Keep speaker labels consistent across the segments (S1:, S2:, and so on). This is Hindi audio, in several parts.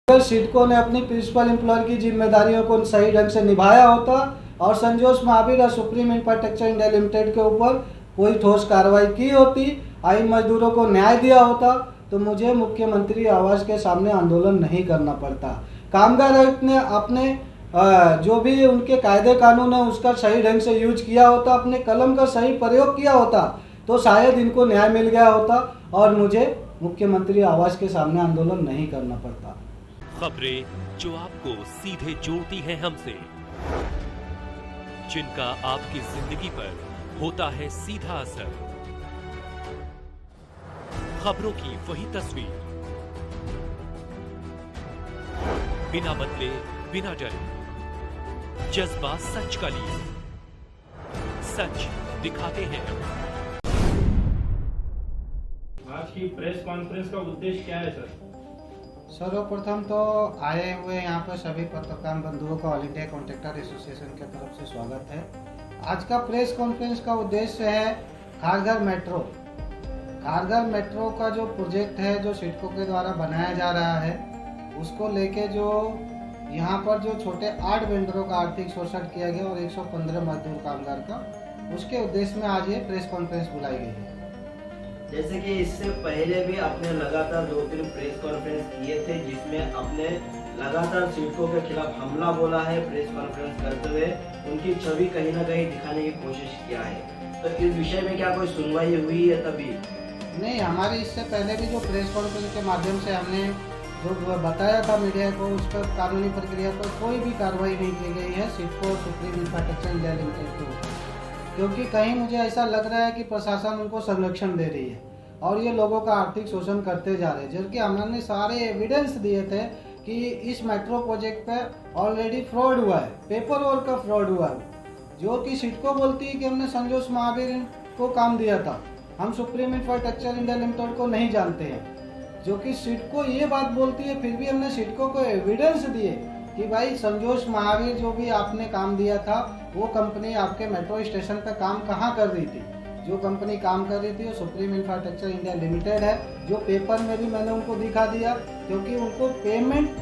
S1: अगर सिडको ने अपनी प्रिंसिपल एम्प्लॉयर की जिम्मेदारियों को सही ढंग से निभाया होता और संजोष महावीर और सुप्रीम इंफ्रास्ट्रक्चर इंडिया लिमिटेड के ऊपर कोई ठोस कार्रवाई की होती, आइन मजदूरों को न्याय दिया होता, तो मुझे मुख्यमंत्री आवास के सामने आंदोलन नहीं करना पड़ता। कामगार आयुक्त ने अपने जो भी उनके कायदे कानून है उसका सही ढंग से यूज किया होता, अपने कलम का सही प्रयोग किया होता, तो शायद इनको न्याय मिल गया होता और मुझे मुख्यमंत्री आवास के सामने आंदोलन नहीं करना पड़ता।
S2: खबरें जो आपको सीधे जोड़ती हैं हमसे, जिनका आपकी जिंदगी पर होता है सीधा असर, खबरों की वही तस्वीर, बिना बदले बिना डरे, जज्बा सच का लिए, सच दिखाते हैं।
S3: आज की प्रेस कॉन्फ्रेंस का उद्देश्य क्या है सर?
S1: सर्वप्रथम तो आए हुए यहाँ पर सभी पत्रकार बंधुओं का ऑल इंडिया कॉन्ट्रैक्टर एसोसिएशन की तरफ से स्वागत है। आज का प्रेस कॉन्फ्रेंस का उद्देश्य है खारघर मेट्रो। खारघर मेट्रो का जो प्रोजेक्ट है जो सिडको के द्वारा बनाया जा रहा है, उसको लेके जो यहाँ पर जो छोटे 8 वेंडरों का आर्थिक शोषण किया गया और 115 मजदूर कामगार का, उसके उद्देश्य में आज ये प्रेस कॉन्फ्रेंस बुलाई गई है।
S4: जैसे कि इससे पहले भी आपने लगातार 2-3 प्रेस कॉन्फ्रेंस किए थे, जिसमें आपने लगातार सिडको के खिलाफ हमला बोला है। प्रेस कॉन्फ्रेंस करते हुए उनकी छवि कहीं ना कहीं दिखाने की कोशिश किया है, तो इस विषय में क्या कोई सुनवाई हुई है? तभी
S1: नहीं, हमारी इससे पहले भी जो प्रेस कॉन्फ्रेंस के माध्यम से हमने जो बताया था मीडिया को, उस पर कानूनी प्रक्रिया पर कोई भी कार्रवाई नहीं की गई है CIDCO supreme infrastructure India limited के ऊपर, क्योंकि कहीं मुझे ऐसा लग रहा है कि प्रशासन उनको संरक्षण दे रही है और ये लोगों का आर्थिक शोषण करते जा रहे हैं। जबकि हमने सारे एविडेंस दिए थे कि इस मेट्रो प्रोजेक्ट पे ऑलरेडी फ्रॉड हुआ है, पेपर वर्क का फ्रॉड हुआ है, जो कि सिडको बोलती है कि हमने संजोष महावीर को काम दिया था, हम सुप्रीम इंफ्रास्ट्रक्चर इंडिया लिमिटेड को नहीं जानते हैं। जो कि सिडको ये बात बोलती है, फिर भी हमने सिडको को एविडेंस दिए कि भाई संजोष महावीर जो भी आपने काम दिया था, वो कंपनी आपके मेट्रो स्टेशन पे काम कहाँ कर रही थी। जो कंपनी काम कर रही थी वो सुप्रीम इंफ्रास्ट्रक्चर इंडिया लिमिटेड है, जो पेपर में भी मैंने उनको दिखा दिया, क्योंकि उनको पेमेंट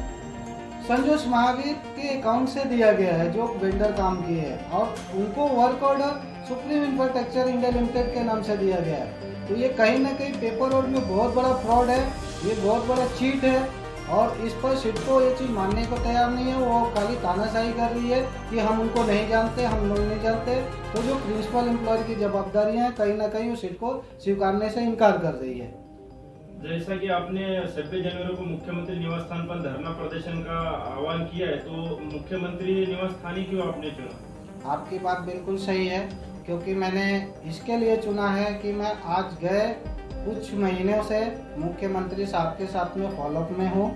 S1: संजोष महावीर के अकाउंट से दिया गया है जो वेंडर काम किए हैं, और उनको work order supreme infrastructure India limited के नाम से दिया गया है। तो ये कहीं ना कहीं पेपर वर्क में बहुत बड़ा फ्रॉड है, ये बहुत बड़ा चीट है, और इस पर सिडको ये चीज़ मानने को तैयार नहीं है। वो खाली तानाशाही कर रही है कि हम उनको नहीं जानते, हम लोग नहीं जानते। तो जो प्रिंसिपल एम्प्लॉयर की जवाबदारी है, कहीं ना कहीं वो सिडको स्वीकारने से इनकार कर रही है।
S3: जैसा कि आपने 26 जनवरी को मुख्यमंत्री निवास स्थान पर धरना प्रदर्शन का आह्वान किया है, तो मुख्यमंत्री निवास स्थान ही क्यों आपने चुना?
S1: आपकी बात बिल्कुल सही है, क्योंकि मैंने इसके लिए चुना है कि मैं आज गए कुछ महीनों से मुख्यमंत्री साहब के साथ में फॉलोअप में हूँ।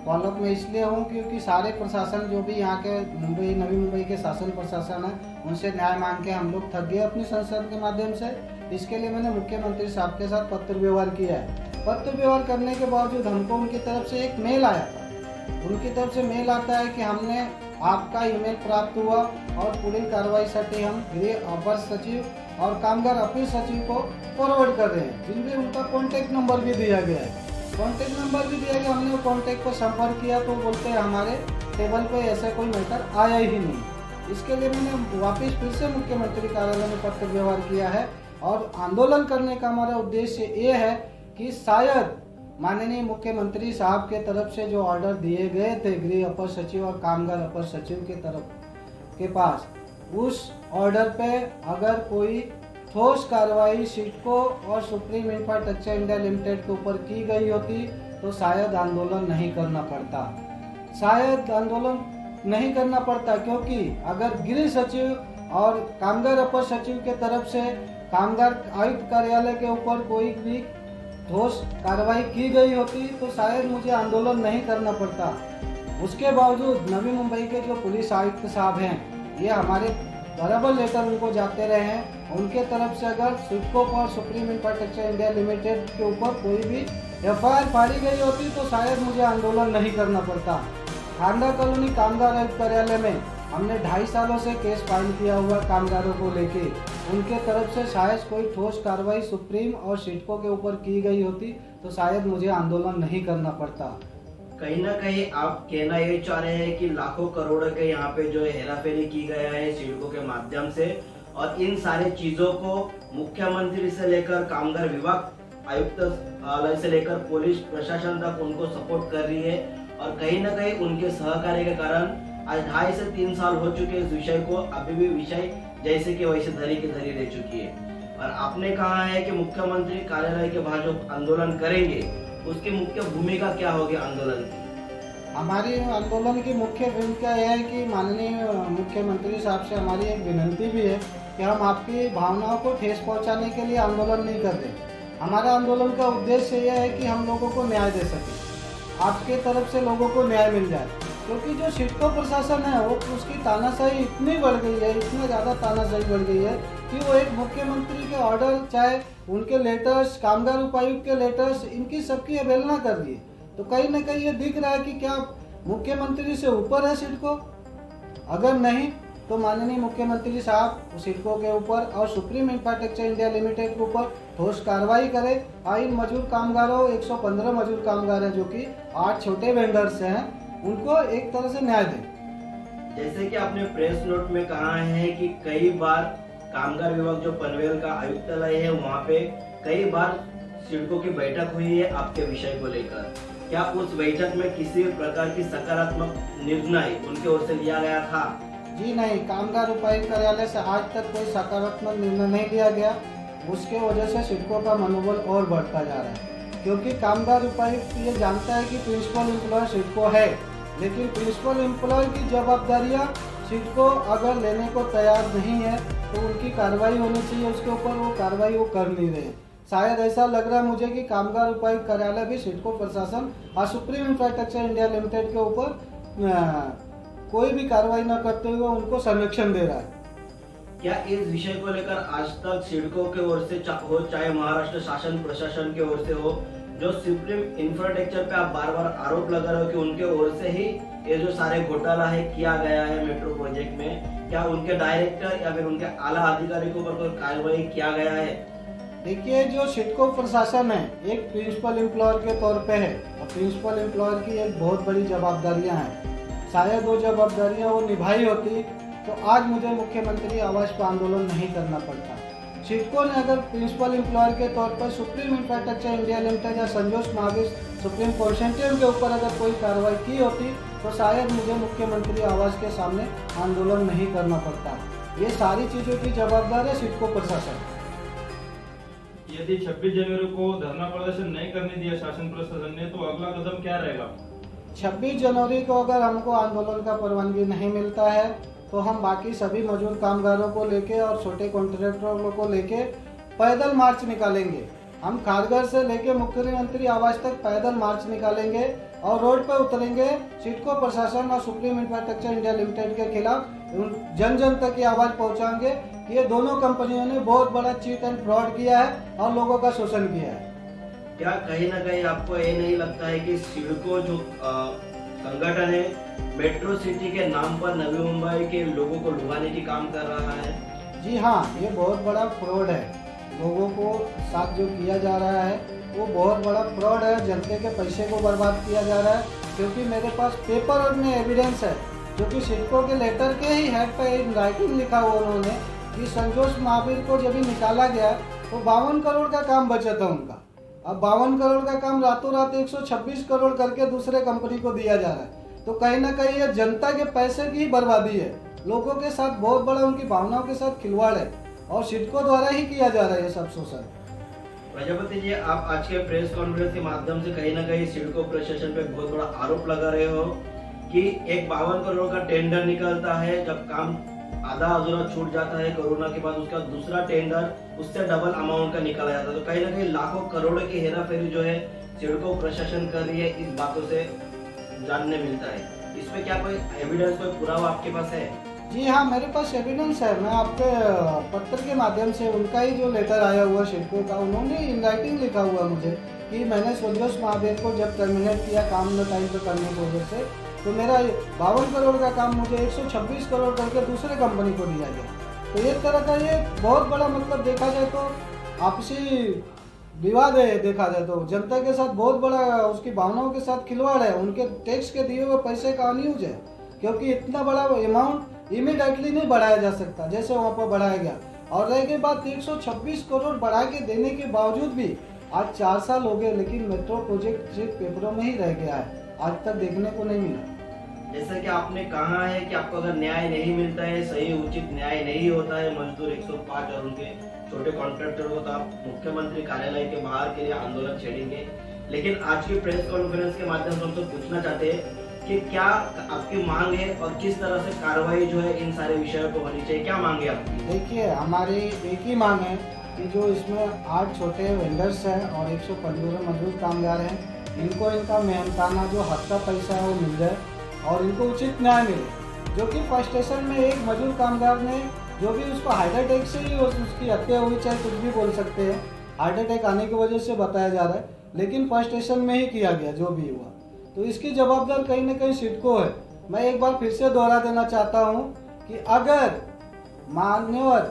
S1: फॉलोअप में इसलिए हूँ क्योंकि सारे प्रशासन जो भी यहाँ के मुंबई नवी मुंबई के शासन प्रशासन है, उनसे न्याय मांग के हम लोग थक गए अपनी संसद के माध्यम से। इसके लिए मैंने मुख्यमंत्री साहब के साथ पत्र व्यवहार किया है। पत्र व्यवहार करने के बावजूद हमको उनकी तरफ से एक मेल आया था। उनकी तरफ से मेल आता है कि हमने आपका ईमेल प्राप्त हुआ और पूरी कार्रवाई हम गृह अपर सचिव और कामगार अपील सचिव को फॉरवर्ड कर रहे हैं, जिनमें उनका कॉन्टैक्ट नंबर भी दिया गया है। कॉन्टैक्ट नंबर भी दिया गया, हमने वो कॉन्टैक्ट को संपर्क किया तो बोलते हैं हमारे टेबल पे ऐसा कोई मैटर आया ही नहीं। इसके लिए मैंने वापस फिर से मुख्यमंत्री कार्यालय में पत्र व्यवहार किया है, और आंदोलन करने का हमारा उद्देश्य ये है कि शायद माननीय मुख्यमंत्री साहब के तरफ से जो ऑर्डर दिए गए थे गृह अपर सचिव और कामगार अपर सचिव के तरफ के पास, उस ऑर्डर पे अगर कोई ठोस कार्रवाई सिडको और सुप्रीम इंफ्रास्ट्रक्चर इंडिया लिमिटेड के ऊपर की गई होती तो शायद आंदोलन नहीं करना पड़ता। शायद आंदोलन नहीं करना पड़ता, क्योंकि अगर गृह सचिव और कामगार अपर सचिव के तरफ से कामगार आयुक्त कार्यालय के ऊपर कोई भी ठोस कार्रवाई की गई होती तो शायद मुझे आंदोलन नहीं करना पड़ता। उसके बावजूद नवी मुंबई के जो पुलिस आयुक्त साहब हैं, ये हमारे बराबर लेटर उनको जाते रहे हैं। उनके तरफ से अगर सिडको और सुप्रीम इंफ्रास्ट्रक्चर इंडिया लिमिटेड के ऊपर कोई भी एफआईआर फाड़ी गई होती तो शायद मुझे आंदोलन नहीं करना पड़ता। खांडा कॉलोनी कामगार आयुक्त कार्यालय में हमने 2.5 सालों से केस फाइल किया हुआ कामगारों को लेके, उनके तरफ से शायद कोई ठोस कार्रवाई सुप्रीम और सिडको के ऊपर की गई होती तो शायद मुझे आंदोलन नहीं करना पड़ता।
S4: कहीं ना कहीं आप कहना ये चाह रहे हैं कि लाखों करोड़ों के यहाँ पे जो है हेराफेरी की गया है सिडको के माध्यम से, और इन सारी चीजों को मुख्यमंत्री से लेकर कामगार विभाग आयुक्त से लेकर पुलिस प्रशासन तक उनको सपोर्ट कर रही है, और कहीं ना कहीं उनके सहकार्य के कारण आज 2.5 से 3 साल हो चुके इस विषय को, अभी भी विषय जैसे कि वैसे धरी की धरी रह चुकी है। और आपने कहा है कि मुख्यमंत्री कार्यालय के बाहर जो आंदोलन करेंगे उसकी मुख्य भूमिका क्या होगी आंदोलन की?
S1: हमारी आंदोलन की मुख्य भूमिका यह है कि माननीय मुख्यमंत्री साहब से हमारी एक विनती भी है कि हम आपकी भावनाओं को ठेस पहुंचाने के लिए आंदोलन नहीं कर रहे। हमारा आंदोलन का उद्देश्य यह है कि हम लोगों को न्याय दे सकें, आपके तरफ से लोगों को न्याय मिल जाए। क्योंकि जो सिडको प्रशासन है वो उसकी तानाशाही इतनी बढ़ गई है, इतना ज़्यादा तानाशाही बढ़ गई है कि वो एक मुख्यमंत्री के ऑर्डर, चाहे उनके लेटर्स, कामगार उपायुक्त के लेटर्स, इनकी सबकी अवहेलना कर दी है। तो कहीं ना कहीं ये दिख रहा है कि क्या मुख्यमंत्री से ऊपर है सिडको? अगर नहीं तो माननीय मुख्यमंत्री साहब सिडको के ऊपर और सुप्रीम इंफ्रास्ट्रक्चर इंडिया लिमिटेड के ऊपर ठोस कार्रवाई करे। इन मजदूर कामगारों 115 मजदूर कामगार हैं जो कि 8 छोटे वेंडर्स हैं, उनको एक तरह से न्याय दें।
S4: जैसे कि आपने प्रेस नोट में कहा है कि कई बार कामगार विभाग जो पनवेल का आयुक्तालय है वहाँ पे कई बार सिडको की बैठक हुई है आपके विषय को लेकर, क्या उस बैठक में किसी प्रकार की सकारात्मक निर्णय उनके ओर से लिया गया था?
S1: जी नहीं, कामगार उपायुक्त कार्यालय से आज तक कोई सकारात्मक निर्णय नहीं लिया गया। उसके वजह से सिडको का मनोबल और बढ़ता जा रहा है, क्योंकि कामगार उपायुक्त ये जानता है कि प्रिंसिपल एम्प्लॉयर सिडको है, लेकिन प्रिंसिपल एम्प्लॉयर की जवाबदारियां सिडको अगर लेने को तैयार नहीं है तो उनकी कार्रवाई होनी चाहिए उसके ऊपर, वो कार्रवाई वो कर नहीं रहे। शायद ऐसा लग रहा है मुझे कि कामगार उपायुक्त कार्यालय भी सिडको प्रशासन और सुप्रीम इंफ्रास्ट्रक्चर इंडिया लिमिटेड के ऊपर कोई भी कार्रवाई न करते हुए उनको संरक्षण दे रहा है।
S4: क्या इस विषय को लेकर आज तक सिडको के ओर से हो, चाहे महाराष्ट्र शासन प्रशासन के ओर से हो, जो सुप्रीम इंफ्रास्ट्रक्चर पे आप बार बार आरोप लगा रहे हो कि उनके ओर से ही ये जो सारे घोटाला है किया गया है मेट्रो प्रोजेक्ट में, क्या उनके डायरेक्टर या फिर उनके आला अधिकारी के ऊपर कोई कार्रवाई किया गया है?
S1: देखिए, जो सिडको प्रशासन है एक प्रिंसिपल एम्प्लॉयर के तौर पे है, और प्रिंसिपल एम्प्लॉयर की एक बहुत बड़ी जवाबदारियां हैं। शायद वो जवाबदारियां वो निभाई होती तो आज मुझे मुख्यमंत्री आवास पर आंदोलन नहीं करना पड़ता। सिडको ने अगर प्रिंसिपल एम्प्लॉयर के तौर पर सुप्रीम इंफ्रास्ट्रक्चर इंडिया लिमिटेड या संजोष महावीर सुप्रीम कॉन्सेंट्रियम के ऊपर अगर कोई कार्रवाई की होती तो शायद मुझे मुख्यमंत्री आवास के सामने आंदोलन नहीं करना पड़ता। ये सारी चीज़ों की जवाबदार है सिडको प्रशासन।
S3: यदि 26 जनवरी को धरना प्रदर्शन नहीं करने दिया शासन प्रशासन ने तो अगला कदम क्या रहेगा? 26
S1: जनवरी को अगर हमको आंदोलन का परवानगी नहीं मिलता है तो हम बाकी सभी मजदूर कामगारों को लेके और छोटे कॉन्ट्रैक्टरों को लेके पैदल मार्च निकालेंगे। हम खारघर से लेके मुख्यमंत्री आवास तक पैदल मार्च निकालेंगे और रोड पर उतरेंगे। सिडको प्रशासन और सुप्रीम इंफ्रास्ट्रक्चर इंडिया लिमिटेड के खिलाफ जन जन तक की आवाज पहुंचाएंगे कि ये दोनों कंपनियों ने बहुत बड़ा चीट एंड फ्रॉड किया है और लोगों का शोषण किया है।
S4: क्या कहीं ना कहीं आपको ये नहीं लगता है कि सिडको जो संगठन है मेट्रो सिटी के नाम पर नवी मुंबई के लोगों को लुभाने की काम कर रहा है?
S1: जी हाँ, ये बहुत बड़ा फ्रॉड है। लोगों को साथ जो किया जा रहा है वो बहुत बड़ा फ्रॉड है। जनता के पैसे को बर्बाद किया जा रहा है, क्योंकि मेरे पास पेपर और में एविडेंस है जो कि सिडको के लेटर के ही हेड पे एक राइटिंग लिखा हुआ उन्होंने कि संजोष महावीर को जब भी निकाला गया तो 52 करोड़ का काम बचा था उनका। अब 52 करोड़ का काम रातों रात 126 करोड़ करके दूसरे कंपनी को दिया जा रहा है। तो कहीं ना कहीं ये जनता के पैसे की बर्बादी है, लोगों के साथ बहुत बड़ा उनकी भावनाओं के साथ खिलवाड़ है और सिडको द्वारा ही किया जा रहा है ये सब शोषण।
S4: प्रजापति जी, आप आज के प्रेस कॉन्फ्रेंस के माध्यम से कहीं ना कहीं सिडको प्रशासन पे बहुत बड़ा आरोप लगा रहे हो कि एक 52 करोड़ का टेंडर निकलता है, जब काम आधा अधूरा छूट जाता है कोरोना के बाद उसका दूसरा टेंडर उससे डबल अमाउंट का निकाला जाता है। तो कहीं ना कहीं लाखों करोड़ों की हेराफेरी जो है सिडको प्रशासन कर रही है, इस बातों से जानने मिलता है। इसमें क्या कोई एविडेंस, कोई पुरावा आपके पास है?
S1: जी हाँ, मेरे पास एविडेंस है। मैं आपके पत्र के माध्यम से उनका ही जो लेटर आया हुआ सिडको का, उन्होंने इन राइटिंग लिखा हुआ मुझे कि मैंने संजोष महावीर को जब टर्मिनेट किया काम में टाइम पर करने की वजह से, तो मेरा 52 करोड़ का काम मुझे 126 करोड़ करके दूसरे कंपनी को दिया गया। तो एक तरह का ये बहुत बड़ा मतलब देखा जाए तो आपसी विवाद है, देखा जाए तो जनता के साथ बहुत बड़ा उसकी भावनाओं के साथ खिलवाड़ है। उनके टैक्स के दिए हुए पैसे का अनयूज है, क्योंकि इतना बड़ा अमाउंट इमीडिएटली नहीं बढ़ाया जा सकता जैसे वहाँ पर बढ़ाया गया। और रह गई बात 126 करोड़ बढ़ा के देने के बावजूद भी आज 4 साल हो गए, लेकिन मेट्रो प्रोजेक्ट सिर्फ पेपरों में ही रह गया है, आज तक देखने को नहीं मिला।
S4: जैसा कि आपने कहा है कि आपको अगर न्याय नहीं मिलता है, सही उचित न्याय नहीं होता है मजदूर 105 और उनके छोटे कॉन्ट्रैक्टर को, तो आप मुख्यमंत्री कार्यालय के बाहर के लिए आंदोलन छेड़ेंगे। लेकिन आज की प्रेस कॉन्फ्रेंस के माध्यम से हम तो पूछना चाहते हैं कि क्या आपकी मांग है और किस तरह से कार्रवाई जो है इन सारे विषयों पर होनी चाहिए, क्या मांग है आपकी?
S1: देखिए, हमारी एक ही मांग है कि जो इसमें 8 छोटे वेंडर्स हैं और 115 मजदूर कामगार हैं, इनको इनका मेहनताना जो हक का पैसा है वो मिल जाए और इनको उचित न्याय मिले। जो कि फर्स्ट स्टेशन में एक मजदूर कामगार ने जो भी उसको हार्ट अटैक से ही उसकी हत्या हुई, चाहे कुछ भी बोल सकते हैं, हार्ट अटैक आने की वजह से बताया जा रहा है, लेकिन फर्स्ट स्टेशन में ही किया गया जो भी हुआ, तो इसकी जवाबदार कहीं ना कहीं सिडको है। मैं एक बार फिर से दोहरा देना चाहता हूं कि अगर माननीय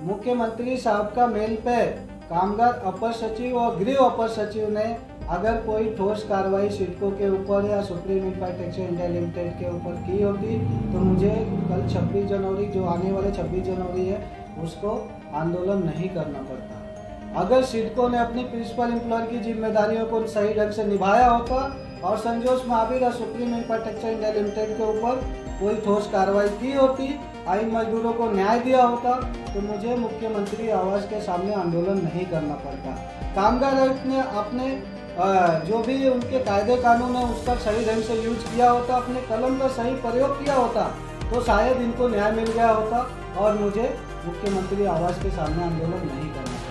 S1: मुख्यमंत्री साहब का मेल पे कामगार अपर सचिव और गृह अपर सचिव ने अगर कोई ठोस कार्रवाई सिडको के ऊपर या सुप्रीम इंफ्रास्ट्रक्चर इंडिया लिमिटेड के ऊपर की होती, तो मुझे कल 26 जनवरी जो आने वाले 26 जनवरी है उसको आंदोलन नहीं करना पड़ता। अगर सिडको ने अपनी प्रिंसिपल एम्प्लॉयर की जिम्मेदारियों को सही ढंग से निभाया होता और संजोष महावीर और सुप्रीम इंफ्रास्ट्रक्चर इंडिया लिमिटेड के ऊपर कोई ठोस कार्रवाई की होती, आइन मजदूरों को न्याय दिया होता, तो मुझे मुख्यमंत्री आवास के सामने आंदोलन नहीं करना पड़ता। कामगार आयुक्त ने अपने जो भी उनके कायदे कानून है उसका सही ढंग से यूज किया होता, अपने कलम का सही प्रयोग किया होता, तो शायद इनको न्याय मिल गया होता और मुझे मुख्यमंत्री आवास के सामने आंदोलन नहीं करना।